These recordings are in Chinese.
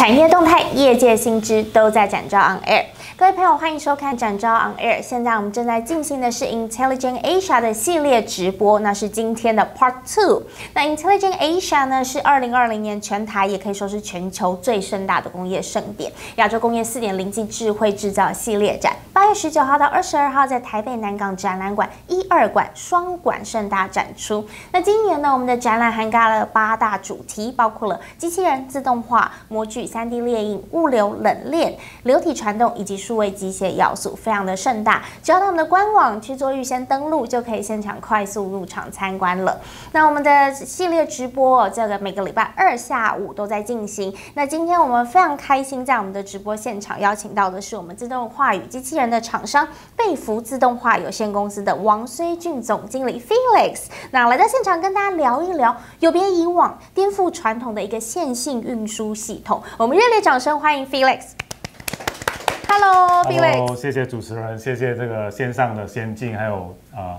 产业动态、业界新知都在展昭 On Air。各位朋友，欢迎收看展昭 On Air。现在我们正在进行的是 Intelligent Asia 的系列直播，那是今天的 Part 2。那 Intelligent Asia 呢，是2020年全台也可以说是全球最盛大的工业盛典——亚洲工业4.0暨智慧制造系列展。8月19号到22号在台北南港展览馆1、2馆双馆盛大展出。那今年呢，我们的展览涵盖了8大主题，包括了机器人、自动化、模具、3D 列印、物流、冷链、流体传动以及数位机械要素，非常的盛大。只要到我们的官网去做预先登录，就可以现场快速入场参观了。那我们的系列直播，这个每个礼拜2下午都在进行。那今天我们非常开心，在我们的直播现场邀请到的是我们自动化与机器人的厂商贝福自动化有限公司的王绥俊总经理 Felix。那来到现场跟大家聊一聊，有别以往、颠覆传统的一个线性运输系统。我们热烈掌声欢迎 Felix。Hello Felix， 谢谢主持人，谢谢这个线上的先进，还有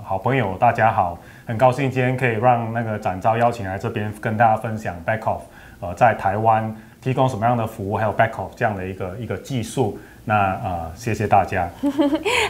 好朋友，大家好，很高兴今天可以让那个展昭邀请来这边跟大家分享 Backoff 在台湾提供什么样的服务，还有 Backoff 这样的一个技术。那谢谢大家。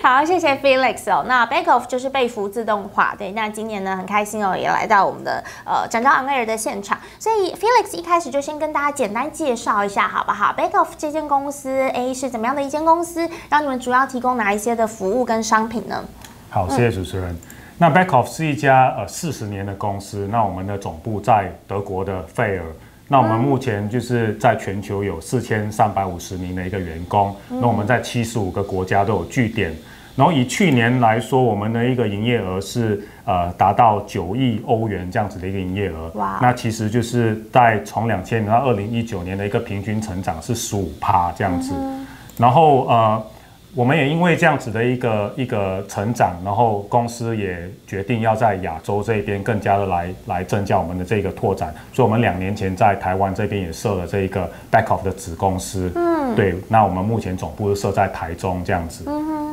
好，谢谢 Felix 哦。那 Backoff 就是贝福自动化，对。那今年呢很开心哦，也来到我们的展昭 On Air 的现场。所以 Felix 一开始就先跟大家简单介绍一下，好不好 ？Backoff 这间公司是怎么样的一间公司？然后你们主要提供哪一些的服务跟商品呢？好，谢谢主持人。那 Backoff 是一家40年的公司，那我们的总部在德国的费尔。那我们目前就是在全球有4350名的一个员工，那我们在75个国家都有据点。然后以去年来说，我们的一个营业额是达到9亿欧元这样子的一个营业额。哇！那其实就是从2000年到2019年的一个平均成长是15%这样子。然后我们也因为这样子的一个成长，然后公司也决定要在亚洲这边更加的来增加我们的这个拓展，所以我们2年前在台湾这边也设了这个 Backoff 的子公司。对，那我们目前总部是设在台中这样子。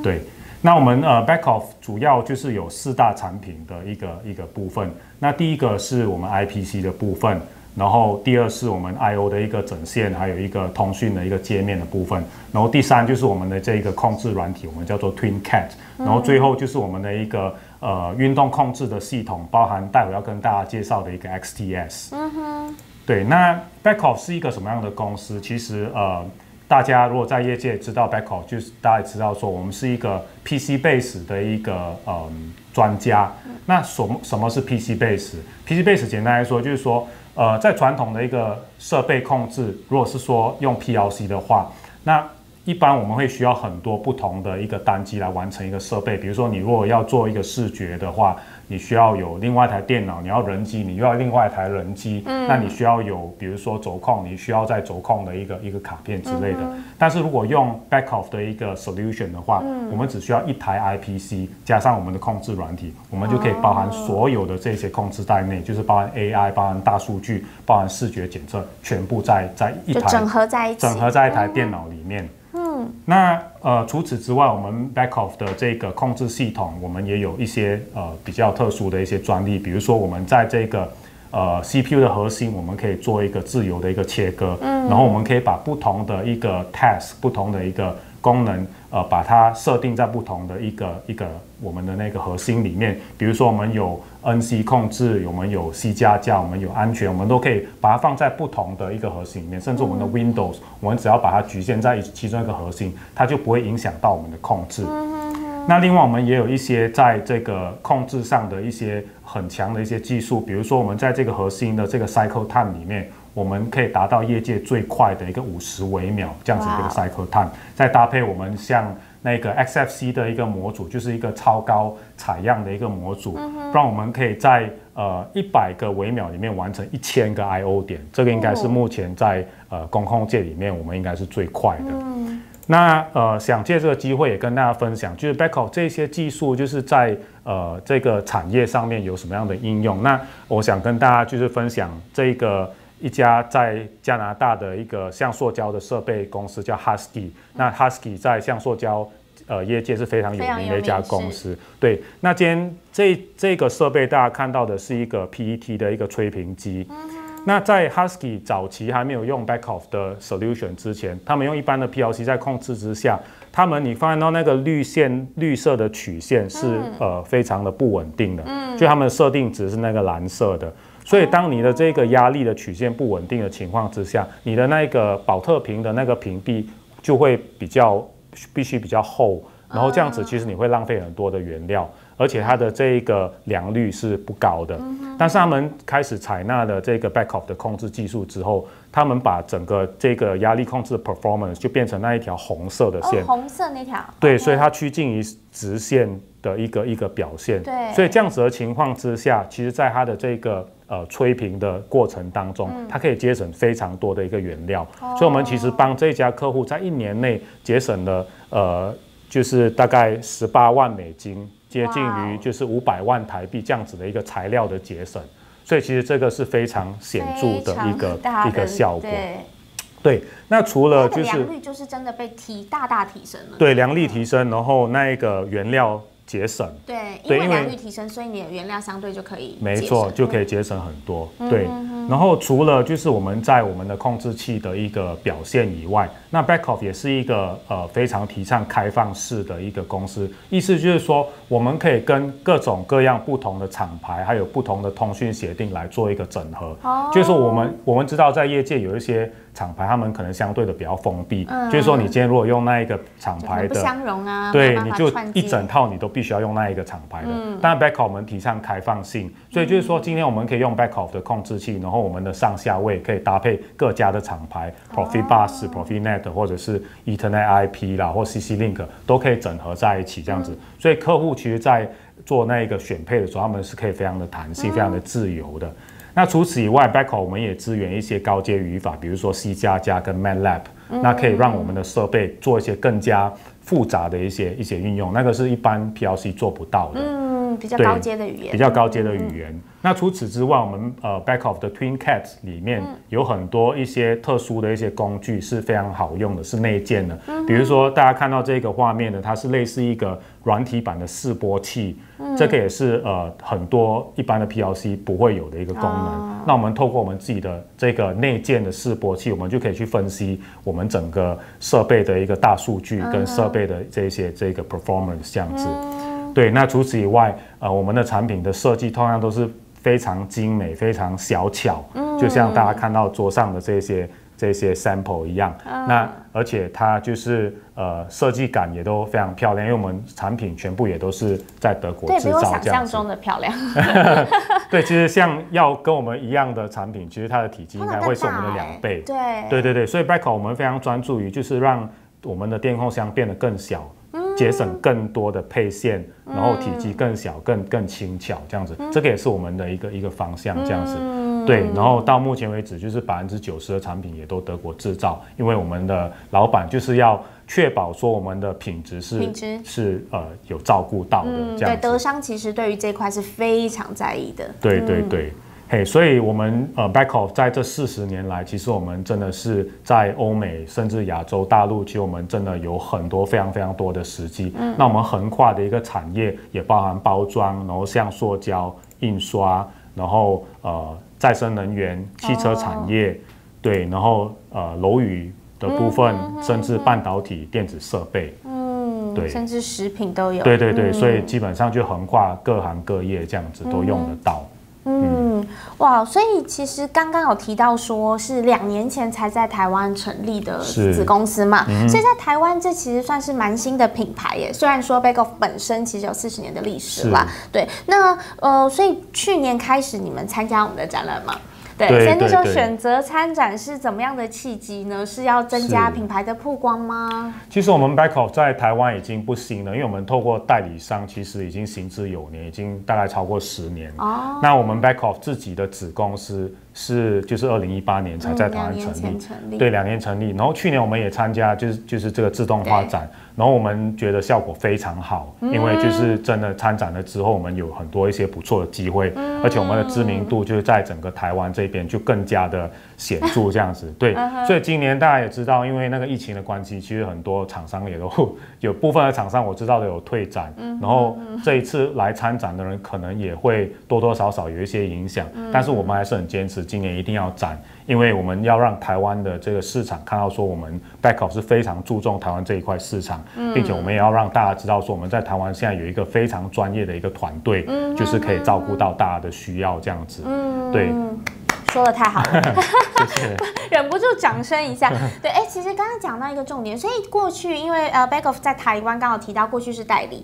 对，那我们Backoff 主要就是有4大产品的一个部分。那第一个是我们 IPC 的部分。然后第2是我们 I/O 的一个整线，还有一个通讯的一个界面的部分。然后第3就是我们的这个控制软体，我们叫做 TwinCat。然后最后就是我们的一个运动控制的系统，包含待会要跟大家介绍的一个 XTS。对，那 Backoff 是一个什么样的公司？其实大家如果在业界知道 Backoff， 就是大家也知道说我们是一个 PC base 的一个专家。那什么是 PC base？PC base 简单来说就是说。在传统的一个设备控制，如果是说用 PLC 的话，那一般我们会需要很多不同的一个单机来完成一个设备。比如说，你如果要做一个视觉的话，你需要有另外一台电脑，你要人机，你又要另外一台人机。那你需要有，比如说轴控，你需要在轴控的一个卡片之类的。但是如果用 Backoff 的一个 solution 的话，我们只需要1台 IPC 加上我们的控制软体，我们就可以包含所有的这些控制在内，就是包含 AI、包含大数据、包含视觉检测，全部在一台整合在一台电脑里面。那除此之外，我们 Backoff 的这个控制系统，我们也有一些比较特殊的一些专利，比如说我们在这个CPU 的核心，我们可以做一个自由的一个切割，然后我们可以把不同的一个 task、不同的一个功能，把它设定在不同的一个我们的那个核心里面。比如说我们有 NC 控制，我们有 C 加加，我们有安全，我们都可以把它放在不同的一个核心里面。甚至我们的 Windows， 我们只要把它局限在其中一个核心，它就不会影响到我们的控制。那另外我们也有一些在这个控制上的一些很强的一些技术，比如说我们在这个核心的这个 cycle time 里面，我们可以达到业界最快的一个50微秒这样子的一个 cycle time， 再搭配我们像那个 XFC 的一个模组，就是一个超高采样的一个模组，让我们可以在100个微秒里面完成1000个 I/O 点，这个应该是目前在工控界里面我们应该是最快的。那想借这个机会也跟大家分享，就是 Backoff 这些技术就是在这个产业上面有什么样的应用。那我想跟大家就是分享这个一家在加拿大的一个橡塑胶的设备公司叫 Husky。那 Husky 在橡塑胶业界是非常有名的一家公司。对，那今天这个设备大家看到的是一个 PET 的一个吹瓶机。那在 Husky 早期还没有用 Beckhoff 的 solution 之前，他们用一般的 PLC 在控制之下，你发现到那个绿色的曲线是非常的不稳定的，就他们的设定值是那个蓝色的。所以，当你的这个压力的曲线不稳定的情况之下，你的那个保特瓶的那个瓶壁就会必须比较厚，然后这样子其实你会浪费很多的原料，而且它的这个良率是不高的。但是他们开始采纳了这个 Beckhoff 的控制技术之后，他们把整个这个压力控制的 performance 就变成那一条红色的线，红色那条，对，所以它趋近于直线的一个表现。对，所以这样子的情况之下，其实在它的这个吹瓶的过程当中，它可以节省非常多的一个原料，所以我们其实帮这家客户在1年内节省了就是大概18万美金，接近于就是500万台币这样子的一个材料的节省，所以其实这个是非常显著的一个效果。对，那除了就是良率就是真的被大大提升了。对，良率提升，然后那一个原料节省，对，因为良率提升，所以你的原料相对就可以没错，就可以节省很多。对，然后除了就是我们在我们的控制器的一个表现以外，那 Beckhoff 也是一个非常提倡开放式的一个公司，意思就是说我们可以跟各种各样不同的厂牌，还有不同的通讯协定来做一个整合。就是说我们知道在业界有一些厂牌，他们可能相对的比较封闭，就是说你今天如果用那一个厂牌的不相容啊，对，你就一整套你都必须要用那一个厂牌的。当然 Beckhoff 我们提倡开放性，所以就是说今天我们可以用 Beckhoff 的控制器，然后我们的上下位可以搭配各家的厂牌 ，Profibus、Profinet 或者是 Ethernet IP 啦，或 CC Link 都可以整合在一起这样子。所以客户其实在做那个选配的时候，他们是可以非常的弹性、非常的自由的。那除此以外 ，Beckhoff 我们也支援一些高阶语法，比如说 C++ 跟 MATLAB，那可以让我们的设备做一些更加复杂的一些运用，那个是一般 PLC 做不到的。比较高阶的语言，比较高阶的语言。那除此之外，我们Beckhoff 的 TwinCat 里面有很多一些特殊的一些工具是非常好用的，是内建的。比如说大家看到这个画面的，它是类似一个软体版的示波器，这个也是很多一般的 PLC 不会有的一个功能。那我们透过我们自己的这个内建的示波器，我们就可以去分析我们整个设备的一个大数据跟设备的这个 performance 这样子。对，那除此以外，我们的产品的设计通常都是非常精美、非常小巧，就像大家看到桌上的这些 sample 一样。那而且它就是设计感也都非常漂亮，因为我们产品全部也都是在德国制造，对，比我想象中的漂亮。对，其实像要跟我们一样的产品，其实它的体积应该会是我们的2倍。对，所以 Beckhoff 我们非常专注于就是让我们的电控箱变得更小。节省更多的配线，然后体积更小、更轻巧，这样子，这个也是我们的一个方向，这样子。对，然后到目前为止，就是90%的产品也都德国制造，因为我们的老板就是要确保说我们的品质是有照顾到的，这样子。对，德商其实对于这块是非常在意的。对。所以我们Beckhoff 在这40年来，其实我们真的是在欧美甚至亚洲大陆，其实我们真的有很多非常非常多的时机。那我们横跨的一个产业也包含包装，然后像塑胶、印刷，然后再生能源、汽车产业，对，然后楼宇的部分，甚至半导体、电子设备，对，甚至食品都有。对，所以基本上就横跨各行各业这样子都用得到。哇，所以其实刚刚有提到说是2年前才在台湾成立的子公司嘛，所以在台湾这其实算是蛮新的品牌耶。虽然说 Beckhoff 本身其实有40年的历史啦，对，那所以去年开始你们参加我们的展览嘛？对，所以那时候选择参展是怎么样的契机呢？是要增加品牌的曝光吗？其实我们 Beckhoff 在台湾已经不新了，因为我们透过代理商，其实已经行之有年，已经大概超过10年。那我们 Beckhoff 自己的子公司就是2018年才在台湾成立，对，2年成立。然后去年我们也参加就是这个自动化展，然后我们觉得效果非常好，因为就是真的参展了之后，我们有很多一些不错的机会，而且我们的知名度就是在整个台湾这边就更加的显著这样子。对，所以今年大家也知道，因为那个疫情的关系，其实很多厂商也都有部分的厂商我知道的有退展，然后这一次来参展的人可能也会多多少少有一些影响，但是我们还是很坚持，今年一定要展。因为我们要让台湾的这个市场看到说，我们 Backoff 是非常注重台湾这一块市场，并且我们也要让大家知道说，我们在台湾现在有一个非常专业的一个团队，就是可以照顾到大家的需要这样子。对，说得太好了，谢谢。忍不住掌声一下。对，其实刚刚讲到一个重点，所以过去因为Backoff 在台湾刚好提到过去是代理。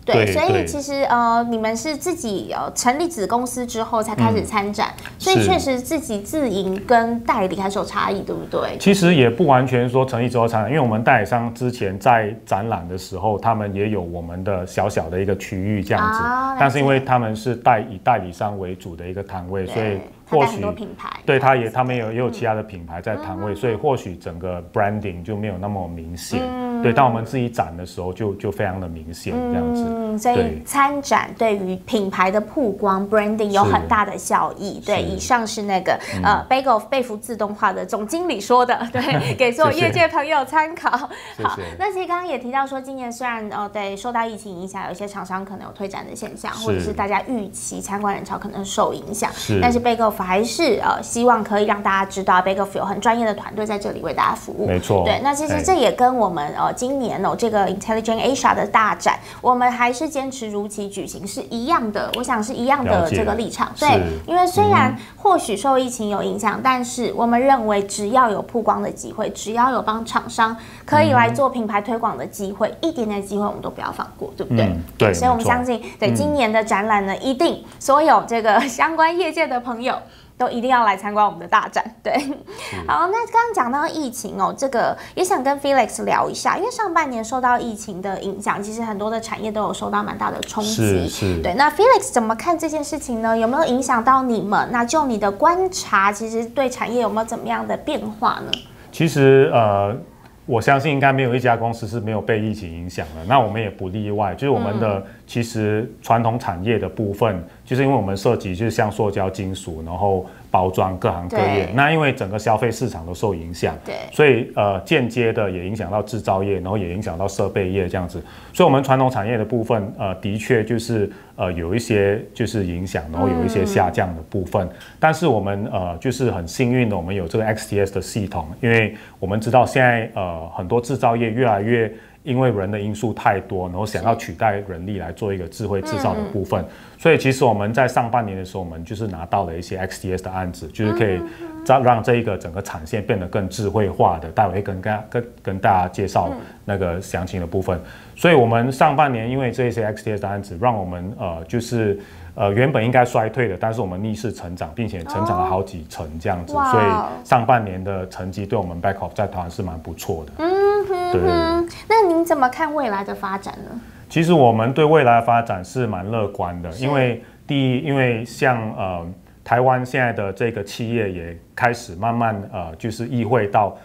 对，所以其实你们是自己成立子公司之后才开始参展，所以确实自己自营跟代理还是有差异，对不对？其实也不完全说成立之后参展，因为我们代理商之前在展览的时候，他们也有我们的小小的一个区域这样子，但是因为他们是以代理商为主的一个摊位，所以或许对他们也有其他的品牌在摊位，所以或许整个 branding 就没有那么明显。对，当我们自己展的时候就非常的明显这样子。所以参展对于品牌的曝光 branding 有很大的效益。对，以上是那个Backoff 贝福自动化的总经理说的，对，给所有业界朋友参考。好，那其实刚刚也提到说，今年虽然对受到疫情影响，有些厂商可能有退展的现象，或者是大家预期参观人潮可能受影响，但是 Backoff 还是希望可以让大家知道 Backoff 有很专业的团队在这里为大家服务。没错，对，那其实这也跟我们今年这个 Intelligent Asia 的大展，我们还是坚持如期举行是一样的，我想是一样的这个立场。对，因为虽然或许受疫情有影响，但是我们认为只要有曝光的机会，只要有帮厂商可以来做品牌推广的机会，一点点机会我们都不要放过，对不对？对，所以我们相信，对今年的展览呢，一定所有这个相关业界的朋友都一定要来参观我们的大展。对，好，那刚刚讲到疫情这个也想跟 Felix 聊一下，因为上半年受到疫情的影响，其实很多的产业都有受到蛮大的冲击。对，那 Felix 怎么看这件事情呢？有没有影响到你们？那就你的观察，其实对产业有没有怎么样的变化呢？其实我相信应该没有一家公司是没有被疫情影响的，那我们也不例外。就是我们的其实传统产业的部分，就是因为我们涉及就是像塑胶、金属，然后包装各行各业，那因为整个消费市场都受影响，对，所以间接的也影响到制造业，然后也影响到设备业这样子。所以我们传统产业的部分，的确就是有一些就是影响，然后有一些下降的部分。但是我们就是很幸运的，我们有这个 XTS 的系统，因为我们知道现在很多制造业越来越因为人的因素太多，然后想要取代人力来做一个智慧制造的部分，所以其实我们在上半年的时候，我们就是拿到了一些 XTS 的案子，就是可以让这一个整个产线变得更智慧化的。待会会跟大家介绍那个详情的部分。所以我们上半年因为这些 XTS 的案子，让我们就是原本应该衰退的，但是我们逆势成长，并且成长了好几成这样子，所以上半年的成绩对我们 Backoff 在台湾是蛮不错的。对。那您怎么看未来的发展呢？其实我们对未来的发展是蛮乐观的，因为第一，因为像台湾现在的这个企业也开始慢慢就是意会到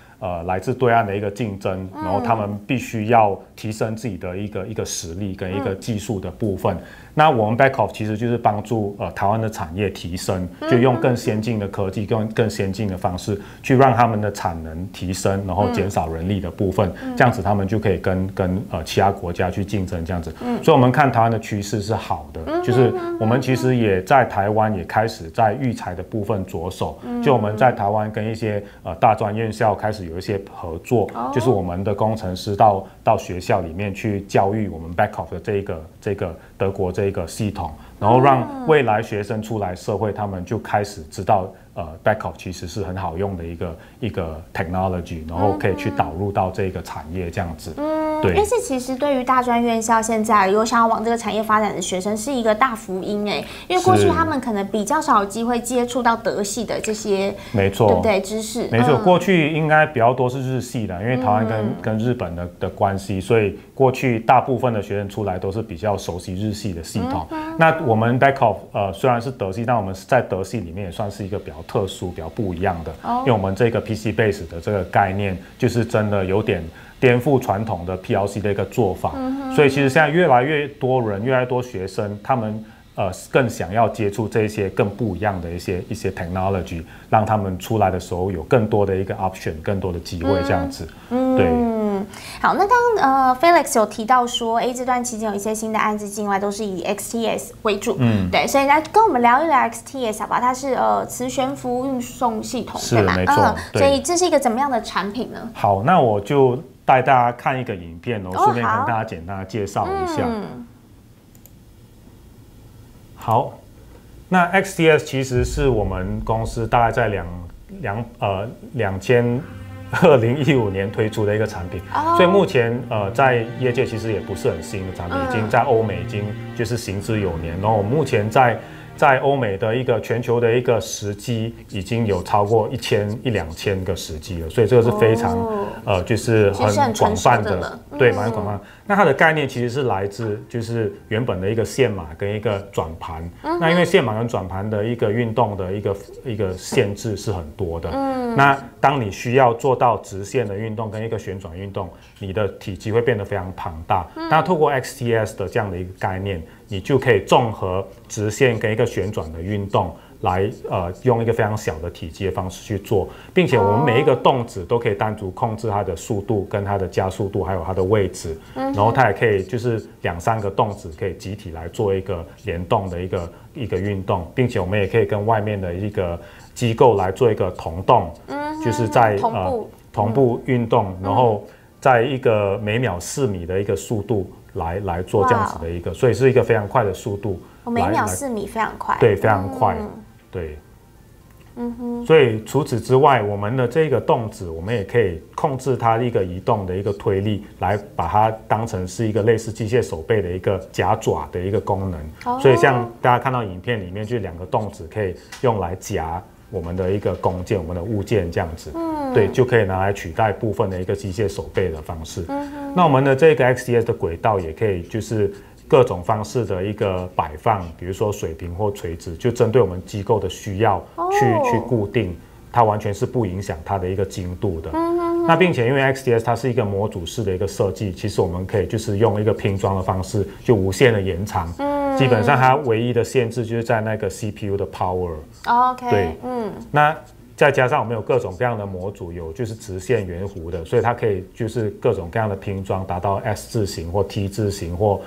来自对岸的一个竞争，然后他们必须要提升自己的一个实力跟一个技术的部分。那我们 Backoff 其实就是帮助台湾的产业提升，就用更先进的科技、更先进的方式去让他们的产能提升，然后减少人力的部分，这样子他们就可以跟其他国家去竞争这样子。所以我们看台湾的趋势是好的，就是我们其实也在台湾也开始在育才的部分着手，就我们在台湾跟一些大专院校开始有一些合作，就是我们的工程师到学校里面去教育我们 Backoff 的这个德国这个系统，然后让未来学生出来社会，他们就开始知道Backoff 其实是很好用的一个 technology， 然后可以去导入到这个产业这样子。对。但是其实对于大专院校现在有想要往这个产业发展的学生是一个大福音因为过去他们可能比较少有机会接触到德系的这些，没错，对不对？知识没错，过去应该比较多是日系的，因为台湾跟日本的关系，所以过去大部分的学生出来都是比较熟悉日系的系统。那我们 Backoff 虽然是德系，但我们在德系里面也算是一个比较特殊、比较不一样的，因为我们这个 PC base 的这个概念，就是真的有点颠覆传统的 PLC 的一个做法。所以其实现在越来越多人、越来越多学生，他们更想要接触这些更不一样的一些 technology， 让他们出来的时候有更多的一个 option， 更多的机会这样子。对。好，那刚刚Felix 有提到说，这段期间有一些新的案子进来，都是以 XTS 为主。对，所以来跟我们聊一聊 XTS 好吧？它是磁悬浮运送系统，对吗？没错。所以这是一个怎么样的产品呢？好，那我就带大家看一个影片哦，顺便跟大家简单的介绍一下。好，那 XTS 其实是我们公司大概在2015年推出的一个产品，所以目前在业界其实也不是很新的产品，已经在欧美已经就是行之有年，然后目前在欧美的一个全球的一个时机已经有超过1000-2000个时机了，所以这个是非常就是很广泛的，对，蛮广泛。那它的概念其实是来自就是原本的一个线码跟一个转盘，那因为线码跟转盘的一个运动的一个限制是很多的，那当你需要做到直线的运动跟一个旋转运动，你的体积会变得非常庞大。那透过 XTS 的这样的一个概念，你就可以综合直线跟一个旋转的运动来用一个非常小的体积的方式去做，并且我们每一个动子都可以单独控制它的速度跟它的加速度，还有它的位置，然后它也可以就是2-3个动子可以集体来做一个联动的一个运动，并且我们也可以跟外面的一个机构来做一个同动，就是在同步运动，然后在一个每秒4米的一个速度来做这样子的一个，所以是一个非常快的速度。每秒4米非常快。对，非常快。对。所以除此之外，我们的这个动子，我们也可以控制它一个移动的一个推力，来把它当成是一个类似机械手背的一个夹爪的一个功能。所以像大家看到影片里面，就2个动子可以用来夹我们的一个弓箭，我们的物件这样子，对，就可以拿来取代部分的一个机械手背的方式。那我们的这个 XTS 的轨道也可以就是各种方式的一个摆放，比如说水平或垂直，就针对我们机构的需要去固定，它完全是不影响它的一个精度的。那并且因为 XTS 它是一个模组式的一个设计，其实我们可以就是用一个拼装的方式，就无限的延长。基本上它唯一的限制就是在那个 CPU 的 power。OK。对，那再加上我们有各种各样的模组，有就是直线、圆弧的，所以它可以就是各种各样的拼装，达到 S 字形或 T 字形或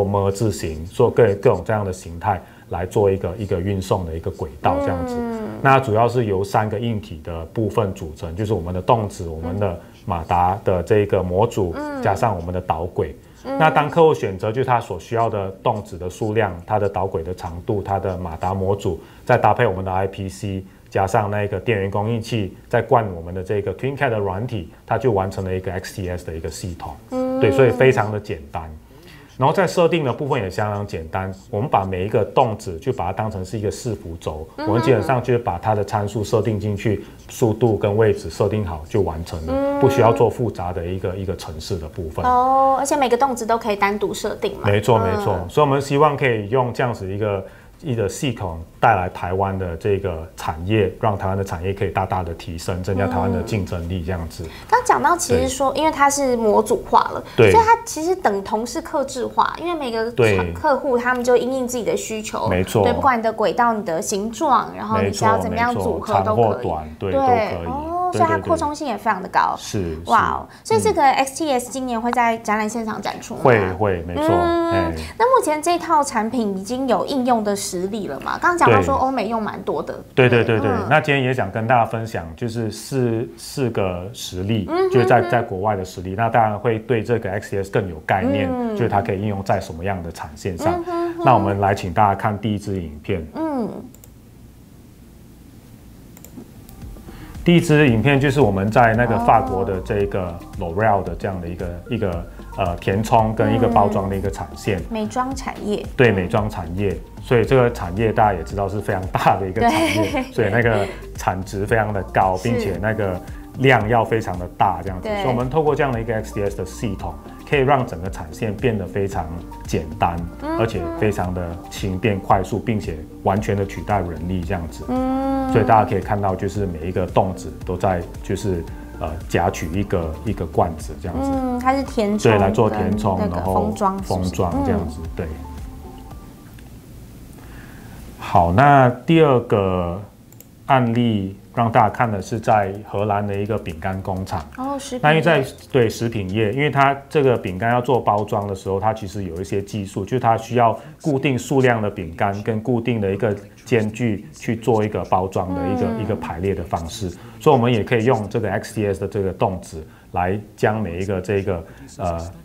么字形，做各种这样的形态来做一个运送的一个轨道这样子。那主要是由3个硬体的部分组成，就是我们的动子、我们的马达的这个模组，加上我们的导轨。那当客户选择就是他所需要的动子的数量、它的导轨的长度、它的马达模组，再搭配我们的 IPC， 加上那个电源供应器，再灌我们的这个 TwinCAD 的软体，它就完成了一个 XTS 的一个系统。对，所以非常的简单。然后在设定的部分也相当简单，我们把每一个动子就把它当成是一个4幅轴，我们基本上就是把它的参数设定进去，速度跟位置设定好就完成了，不需要做复杂的一个程式的部分。而且每个动子都可以单独设定嘛。没错，所以我们希望可以用这样子一个系统带来台湾的这个产业，让台湾的产业可以大大的提升，增加台湾的竞争力这样子。刚讲到其实说，因为它是模组化了，所以它其实等同是客制化，因为每个客户他们就因应自己的需求，没错，对，不管你的轨道、你的形状，然后你想要怎么样组合都可以，对，都可以。所以它扩充性也非常的高。是，哇，所以这个 XTS 今年会在展览现场展出吗？会，没错。那目前这套产品已经有应用的实例了嘛？刚刚讲到说欧美用蛮多的。对。那今天也想跟大家分享，就是四个实例，就是在国外的实例。那当然会对这个 XTS 更有概念，就是它可以应用在什么样的产线上。那我们来请大家看第一支影片。第一支影片就是我们在那个法国的这个 L'Oréal 的这样的一个填充跟一个包装的一个产线，美妆产业。对，美妆产业，所以这个产业大家也知道是非常大的一个产业，所以那个产值非常的高，并且那个量要非常的大这样子。所以我们透过这样的一个 XTS 的系统，可以让整个产线变得非常简单，而且非常的轻便快速，并且完全的取代人力这样子。所以大家可以看到，就是每一个动子都在就是夹取一个罐子这样子。它是填充，对，来做填充，然后封装这样子，对。好，那第二个案例让大家看的是在荷兰的一个饼干工厂。哦，食品业。那因为对食品业，因为它这个饼干要做包装的时候，它其实有一些技术，就是它需要固定数量的饼干跟固定的一个间距去做一个包装的一个排列的方式。所以我们也可以用这个 XTS 的这个动子来将每一个这个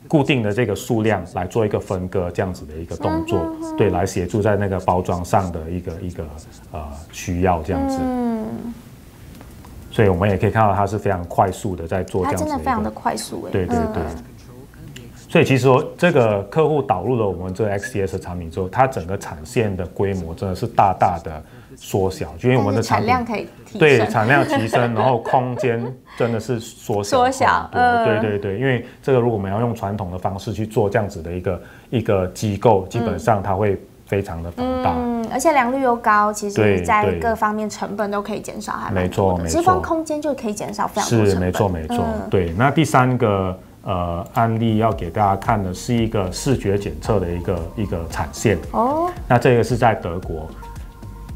固定的这个数量来做一个分割这样子的一个动作，对，来协助在那个包装上的一个需要这样子。所以我们也可以看到它是非常快速的在做这样子的一个，它真的非常的快速对对对。所以其实这个客户导入了我们这个 XTS 的产品之后，它整个产线的规模真的是大大的缩小，就因为我们的产量可以提升，对，产量提升，然后空间真的是缩小，对对对，因为这个如果我们要用传统的方式去做这样子的一个机构，基本上它会非常的庞大，而且良率又高，其实在各方面成本都可以减少，还蛮多的，其实光空间就可以减少非常多成本，是没错，对。那第三个案例要给大家看的是一个视觉检测的一个产线哦，那这个是在德国。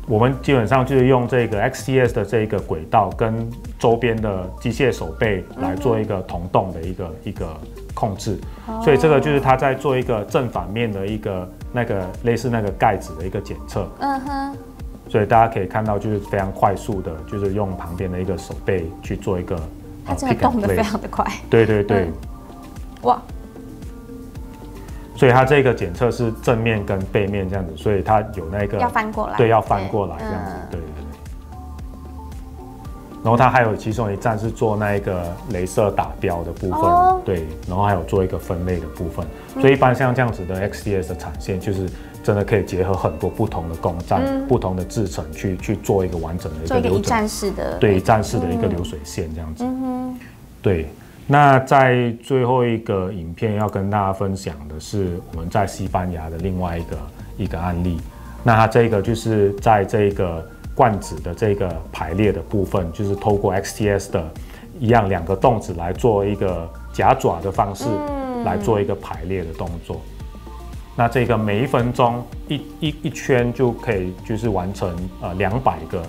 我们基本上就是用这个 XTS 的这个轨道跟周边的机械手背来做一个同动的一个控制，所以这个就是它在做一个正反面的一个类似那个盖子的一个检测。所以大家可以看到，就是非常快速的，就是用旁边的一个手背去做一个，它真的动得非常的快。对对对，哇！所以它这个检测是正面跟背面这样子，所以它有那个要翻过来，对，要翻过来这样子，对对对。然后它还有其中一站是做那个雷射打标的部分，对，然后还有做一个分类的部分。所以一般像这样子的 XTS 的产线，就是真的可以结合很多不同的工站、不同的制程去做一个完整的一个流程，一站式的，对，一站式的一个流水线这样子，对。那在最后一个影片要跟大家分享的是我们在西班牙的另外一个案例。那它这个就是在这个罐子的这个排列的部分，就是透过 XTS 的一样2个动子来做一个夹爪的方式来做一个排列的动作。那这个每1分钟一圈就可以就是完成200个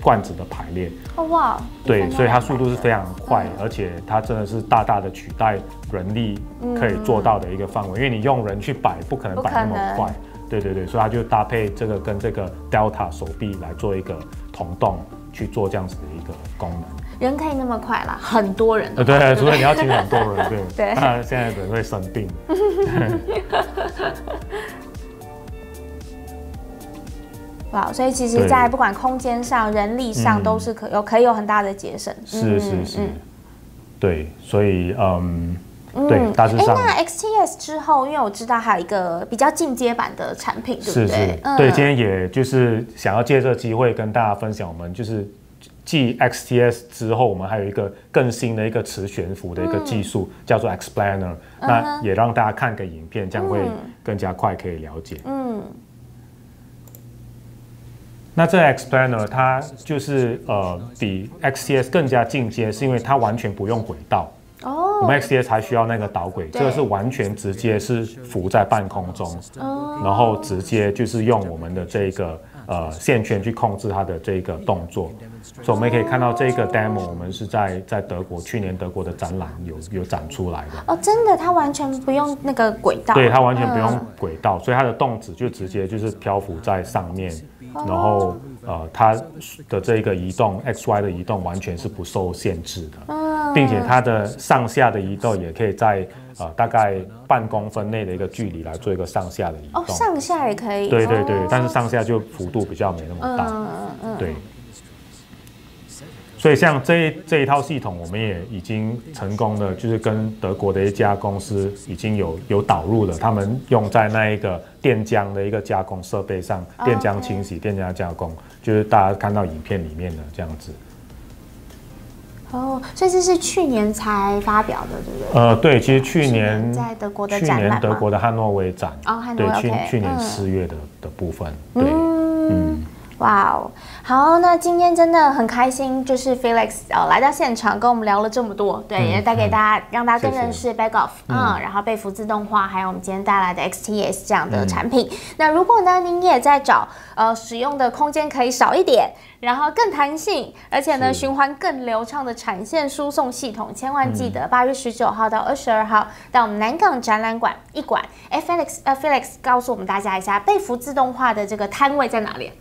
罐子的排列。哇！对，所以它速度是非常快，而且它真的是大大的取代人力可以做到的一个范围，因为你用人去摆，不可能摆那么快。对对对，所以它就搭配这个跟这个 Delta 手臂来做一个同动，去做这样子的一个功能。人可以那么快啦，很多人。对，除非你要请很多人，对。对。那现在人会生病。哇，所以其实，在不管空间上、人力上，都是可以有很大的节省。是，对，所以对，大致上。那 XTS 之后，因为我知道还有一个比较进阶版的产品，对不对？对，今天也就是想要借这个机会跟大家分享，我们就是继 XTS 之后，我们还有一个更新的一个磁悬浮的一个技术，叫做 Explainer。那也让大家看个影片，这样会更加快可以了解。那这 Explainer 它就是比 XTS 更加进阶，是因为它完全不用轨道。我们 XTS 还需要那个导轨，这个是完全直接是浮在半空中，然后直接就是用我们的这个线圈去控制它的这个动作。所以我们也可以看到这个 demo， 我们是在德国去年德国的展览有展出来的。真的，它完全不用那个轨道。对，它完全不用轨道，所以它的动子就直接就是漂浮在上面，然后它的这个移动 XY 的移动完全是不受限制的，并且它的上下的移动也可以在大概半公分内的一个距离来做一个上下的移动。上下也可以。对对对，但是上下就幅度比较没那么大。对。所以像这一套系统，我们也已经成功的，就是跟德国的一家公司已经有导入了，他们用在那一个电浆的一个加工设备上，电浆清洗、电浆加工，就是大家看到影片里面的这样子。所以这是去年才发表的，对不对？对，其实去年在德国的展览，去年德国的汉诺威展，汉诺威，对，去年4月的部分，对，哇哦，好，那今天真的很开心，就是 Felix 来到现场跟我们聊了这么多，对，也带给大家，让大家更认识 Backoff，然后被服自动化，还有我们今天带来的 XTS 这样的产品。那如果呢，您也在找使用的空间可以少一点，然后更弹性，而且呢循环更流畅的产线输送系统，千万记得8月19号到22号到我们南港展览馆1馆。Felix 告诉我们大家一下，被服自动化的这个摊位在哪里？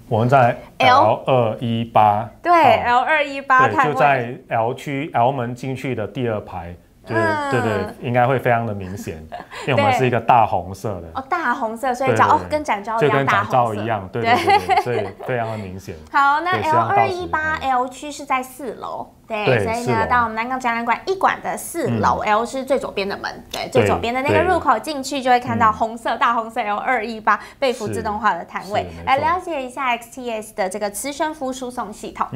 我们在 L218，对，L218摊位，就在 L 区 L 门进去的第2排。对，应该会非常的明显，因为我们是一个大红色的哦，大红色，所以跟展昭一样，就跟展昭一样，对，所以非常的明显。好，那 L218 L 区是在4楼。对，所以呢，到我们南港展览馆1馆的4楼，L 是最左边的门，对，最左边的那个入口进去就会看到大红色 L218被服自动化的摊位，来了解一下 XTS 的这个磁悬浮输送系统。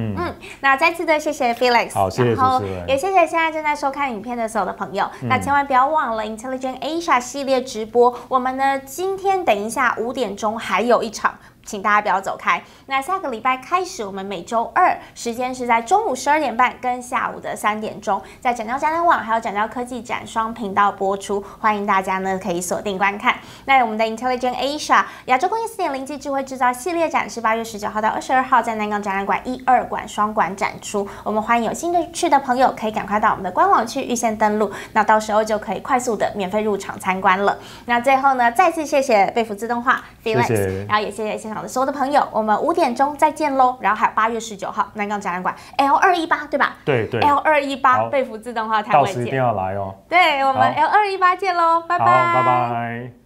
那再次的谢谢 Felix， 好，谢谢主持人，也谢谢现在正在收看影片的所有的朋友。那千万不要忘了 Intelligent Asia 系列直播，我们呢今天等一下5点钟还有一场。请大家不要走开。那下个礼拜开始，我们每周2时间是在中午12点半跟下午的3点钟，在展昭展览网还有展昭科技展双频道播出，欢迎大家呢可以锁定观看。那我们的 Intelligent Asia 亚洲工业4.0及智慧制造系列展是8月19号到22号在南港展览馆1、2馆双馆展出，我们欢迎有兴趣的朋友可以赶快到我们的官网去预先登录，那到时候就可以快速的免费入场参观了。那最后呢，再次谢谢被服自动化 Felix， 然后也谢谢现场所有的朋友，我们5点钟再见喽。然后还有8月19号南港展览馆 L218 对吧？对 L218被服自动化摊位见，到时一定要来哦。对，我们 L218 见喽，拜拜，好，拜拜。